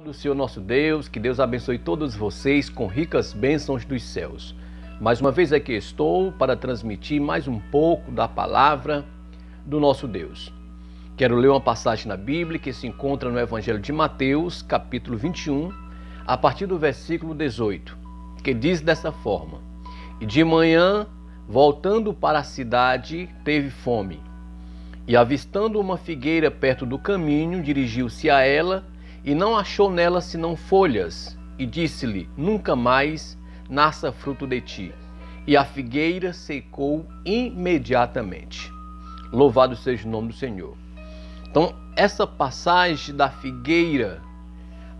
Do Senhor nosso Deus, que Deus abençoe todos vocês com ricas bênçãos dos céus. Mais uma vez aqui estou para transmitir mais um pouco da palavra do nosso Deus. Quero ler uma passagem na Bíblia que se encontra no Evangelho de Mateus, capítulo 21, a partir do versículo 18, que diz dessa forma: E de manhã, voltando para a cidade, teve fome. E avistando uma figueira perto do caminho, dirigiu-se a ela, e não achou nela senão folhas, e disse-lhe: Nunca mais nasça fruto de ti. E a figueira secou imediatamente. Louvado seja o nome do Senhor. Então, essa passagem da figueira,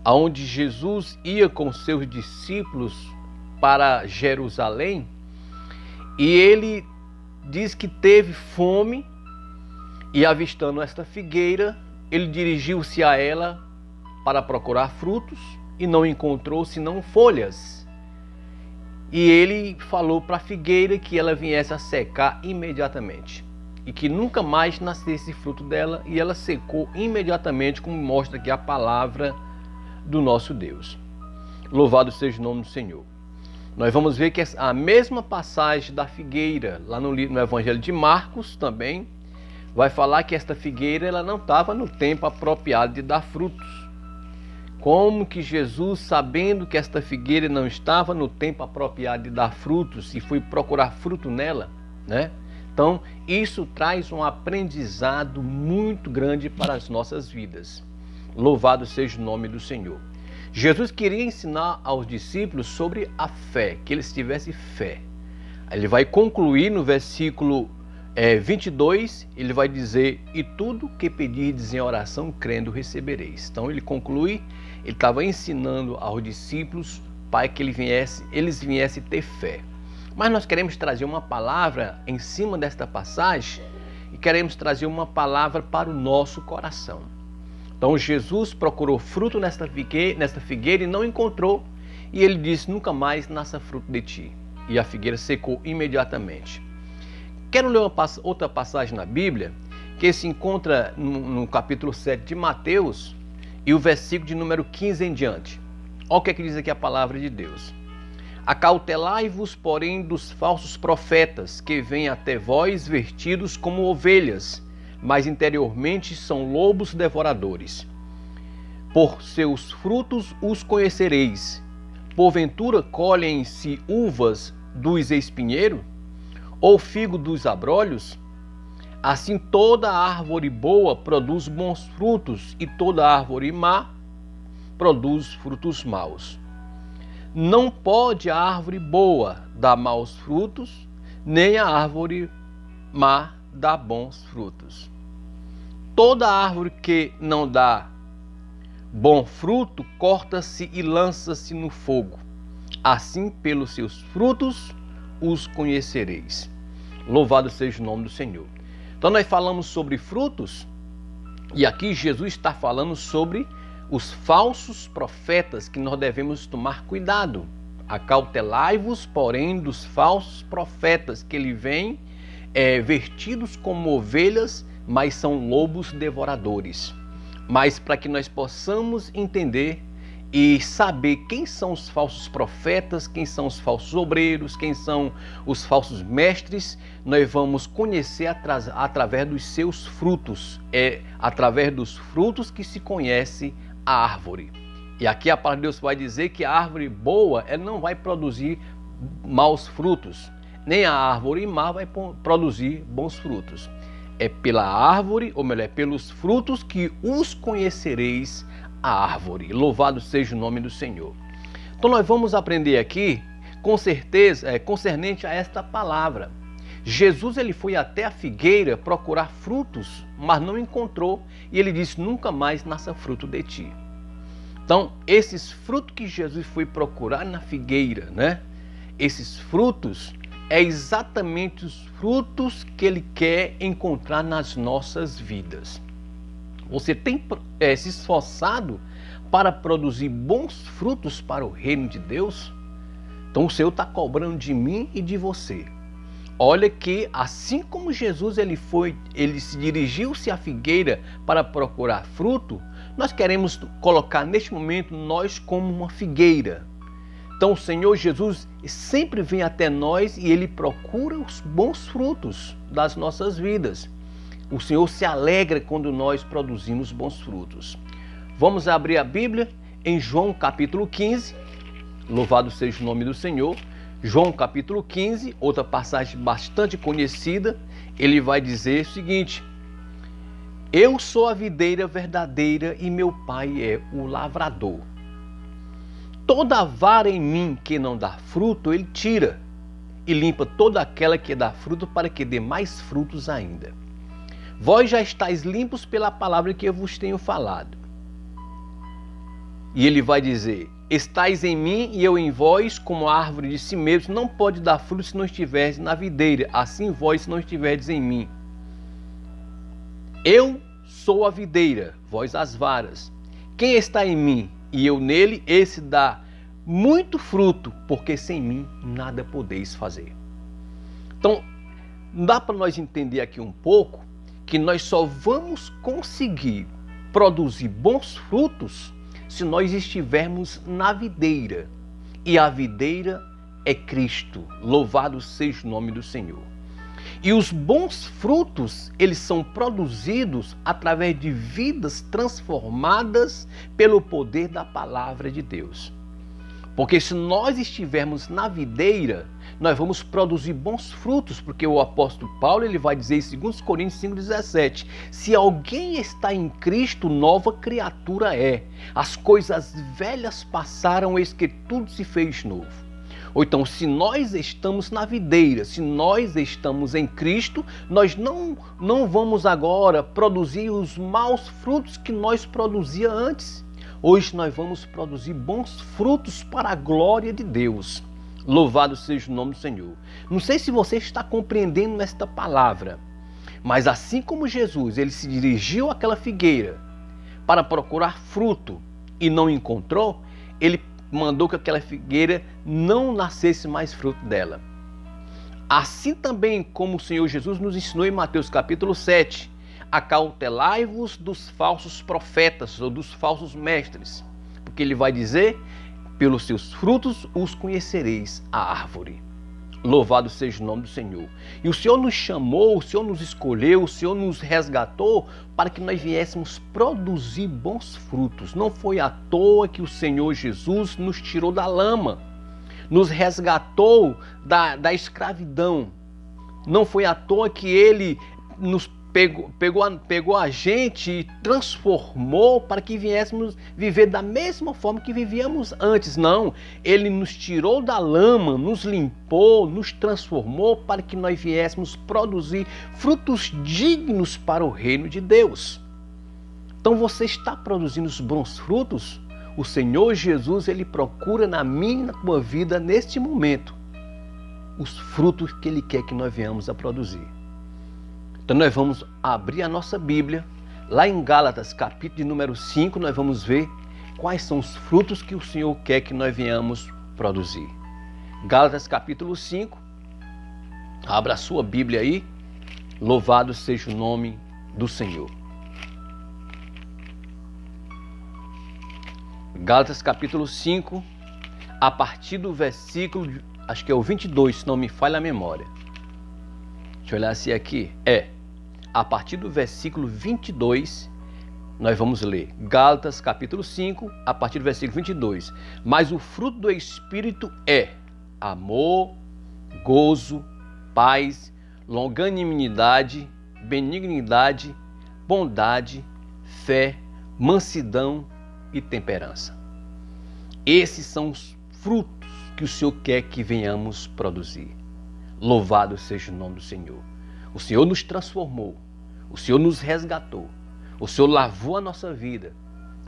aonde Jesus ia com seus discípulos para Jerusalém, e ele diz que teve fome, e avistando esta figueira, ele dirigiu-se a ela para procurar frutos e não encontrou senão folhas. E ele falou para a figueira que ela viesse a secar imediatamente e que nunca mais nascesse fruto dela, e ela secou imediatamente, como mostra aqui a palavra do nosso Deus. Louvado seja o nome do Senhor. Nós vamos ver que a mesma passagem da figueira, lá no Evangelho de Marcos também, vai falar que esta figueira ela não estava no tempo apropriado de dar frutos. Como que Jesus, sabendo que esta figueira não estava no tempo apropriado de dar frutos, e foi procurar fruto nela, né? Então, isso traz um aprendizado muito grande para as nossas vidas. Louvado seja o nome do Senhor. Jesus queria ensinar aos discípulos sobre a fé, que eles tivessem fé. Ele vai concluir no versículo 22, ele vai dizer: E tudo que pedirdes em oração, crendo, recebereis. Então ele conclui, ele estava ensinando aos discípulos para que eles viessem ter fé. Mas nós queremos trazer uma palavra em cima desta passagem, e queremos trazer uma palavra para o nosso coração. Então Jesus procurou fruto nesta figueira e não encontrou, e ele disse: Nunca mais nasça fruto de ti. E a figueira secou imediatamente. Quero ler outra passagem na Bíblia, que se encontra no capítulo 7 de Mateus, e o versículo de número 15 em diante. Olha o que é que diz aqui a palavra de Deus. Acautelai-vos, porém, dos falsos profetas, que vêm até vós vestidos como ovelhas, mas interiormente são lobos devoradores. Por seus frutos os conhecereis. Porventura colhem-se uvas dos espinheiros? Ou figo dos abrolhos? Assim toda árvore boa produz bons frutos, e toda árvore má produz frutos maus. Não pode a árvore boa dar maus frutos, nem a árvore má dar bons frutos. Toda árvore que não dá bom fruto, corta-se e lança-se no fogo. Assim, pelos seus frutos os conhecereis. Louvado seja o nome do Senhor. Então nós falamos sobre frutos, e aqui Jesus está falando sobre os falsos profetas, que nós devemos tomar cuidado. Acautelai-vos, porém, dos falsos profetas, que ele vem vestidos como ovelhas, mas são lobos devoradores. Mas para que nós possamos entender e saber quem são os falsos profetas, quem são os falsos obreiros, quem são os falsos mestres, nós vamos conhecer através dos seus frutos. É através dos frutos que se conhece a árvore. E aqui a palavra de Deus vai dizer que a árvore boa ela não vai produzir maus frutos, nem a árvore má vai produzir bons frutos. É pela árvore, ou melhor, pelos frutos que os conhecereis a árvore. Louvado seja o nome do Senhor. Então nós vamos aprender aqui, com certeza, concernente a esta palavra. Jesus ele foi até a figueira procurar frutos, mas não encontrou, e ele disse: Nunca mais nasça fruto de ti. Então, esses frutos que Jesus foi procurar na figueira, né? Esses frutos é exatamente os frutos que ele quer encontrar nas nossas vidas. Você tem se esforçado para produzir bons frutos para o reino de Deus? Então o Senhor está cobrando de mim e de você. Olha que assim como Jesus ele dirigiu-se à figueira para procurar fruto, Nós queremos colocar neste momento nós como uma figueira. Então o Senhor Jesus sempre vem até nós e Ele procura os bons frutos das nossas vidas. O Senhor se alegra quando nós produzimos bons frutos. Vamos abrir a Bíblia em João capítulo 15. Louvado seja o nome do Senhor. João capítulo 15, outra passagem bastante conhecida. Ele vai dizer o seguinte: eu sou a videira verdadeira e meu Pai é o lavrador. Toda vara em mim que não dá fruto, Ele tira, e limpa toda aquela que dá fruto, para que dê mais frutos ainda. Vós já estáis limpos pela palavra que eu vos tenho falado. E Ele vai dizer: estáis em mim e eu em vós, como a árvore de si mesmo não pode dar fruto se não estiverdes na videira, assim vós se não estiverdes em mim. Eu sou a videira, vós as varas. Quem está em mim e eu nele, esse dá muito fruto, porque sem mim nada podeis fazer. Então, dá para nós entender aqui um pouco que nós só vamos conseguir produzir bons frutos se nós estivermos na videira. E a videira é Cristo. Louvado seja o nome do Senhor. E os bons frutos, eles são produzidos através de vidas transformadas pelo poder da palavra de Deus. Porque se nós estivermos na videira, nós vamos produzir bons frutos, porque o apóstolo Paulo ele vai dizer em 2 Coríntios 5,17: se alguém está em Cristo, nova criatura é. As coisas velhas passaram, eis que tudo se fez novo. Ou então, se nós estamos na videira, se nós estamos em Cristo, nós não vamos agora produzir os maus frutos que nós produzia antes. Hoje nós vamos produzir bons frutos para a glória de Deus. Louvado seja o nome do Senhor. Não sei se você está compreendendo esta palavra, mas assim como Jesus, ele se dirigiu àquela figueira para procurar fruto e não encontrou, ele mandou que aquela figueira não nascesse mais fruto dela. Assim também como o Senhor Jesus nos ensinou em Mateus capítulo 7, acautelai-vos dos falsos profetas ou dos falsos mestres, porque ele vai dizer: pelos seus frutos os conhecereis a árvore. Louvado seja o nome do Senhor. E o Senhor nos chamou, o Senhor nos escolheu, o Senhor nos resgatou para que nós viéssemos produzir bons frutos. Não foi à toa que o Senhor Jesus nos tirou da lama, nos resgatou da escravidão. Não foi à toa que Ele nos pegou a gente e transformou para que viéssemos viver da mesma forma que vivíamos antes. Não, Ele nos tirou da lama, nos limpou, nos transformou para que nós viéssemos produzir frutos dignos para o reino de Deus. Então você está produzindo os bons frutos? O Senhor Jesus, Ele procura na minha e na tua vida, neste momento, os frutos que Ele quer que nós venhamos a produzir. Então nós vamos abrir a nossa Bíblia, lá em Gálatas, capítulo de número 5, nós vamos ver quais são os frutos que o Senhor quer que nós venhamos produzir. Gálatas, capítulo 5, abra a sua Bíblia aí, louvado seja o nome do Senhor. Gálatas, capítulo 5, a partir do versículo, acho que é o 22, se não me falha a memória. Deixa eu olhar se aqui. A partir do versículo 22, nós vamos ler. Gálatas, capítulo 5, a partir do versículo 22. Mas o fruto do Espírito é amor, gozo, paz, longanimidade, benignidade, bondade, fé, mansidão e temperança. Esses são os frutos que o Senhor quer que venhamos produzir. Louvado seja o nome do Senhor. O Senhor nos transformou, o Senhor nos resgatou, o Senhor lavou a nossa vida,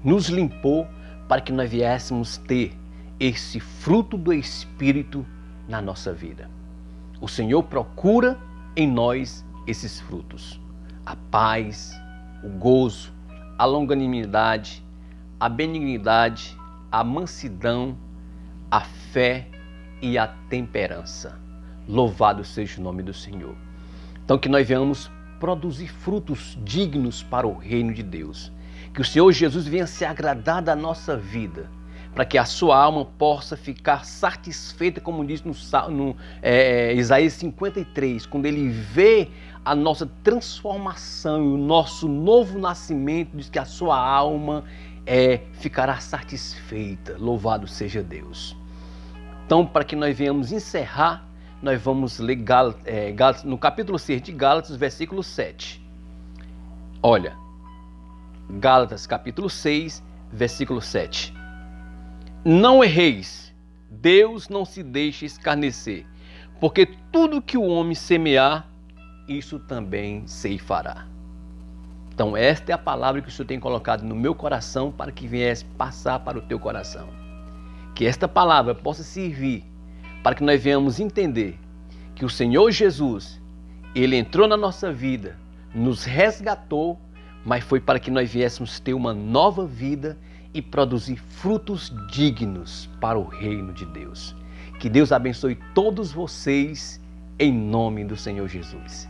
nos limpou para que nós viéssemos ter esse fruto do Espírito na nossa vida. O Senhor procura em nós esses frutos: a paz, o gozo, a longanimidade, a benignidade, a mansidão, a fé e a temperança. Louvado seja o nome do Senhor. Então que nós venhamos produzir frutos dignos para o reino de Deus. Que o Senhor Jesus venha se agradar da nossa vida, para que a sua alma possa ficar satisfeita, como diz no Isaías 53, quando ele vê a nossa transformação e o nosso novo nascimento, diz que a sua alma ficará satisfeita. Louvado seja Deus. Então, para que nós venhamos encerrar, nós vamos ler Gálatas, no capítulo 6 de Gálatas, versículo 7. Olha, Gálatas capítulo 6, versículo 7. Não erreis, Deus não se deixa escarnecer, porque tudo que o homem semear, isso também ceifará. Então esta é a palavra que o Senhor tem colocado no meu coração para que viesse passar para o teu coração. Que esta palavra possa servir para que nós venhamos entender que o Senhor Jesus, Ele entrou na nossa vida, nos resgatou, mas foi para que nós viéssemos ter uma nova vida e produzir frutos dignos para o reino de Deus. Que Deus abençoe todos vocês em nome do Senhor Jesus.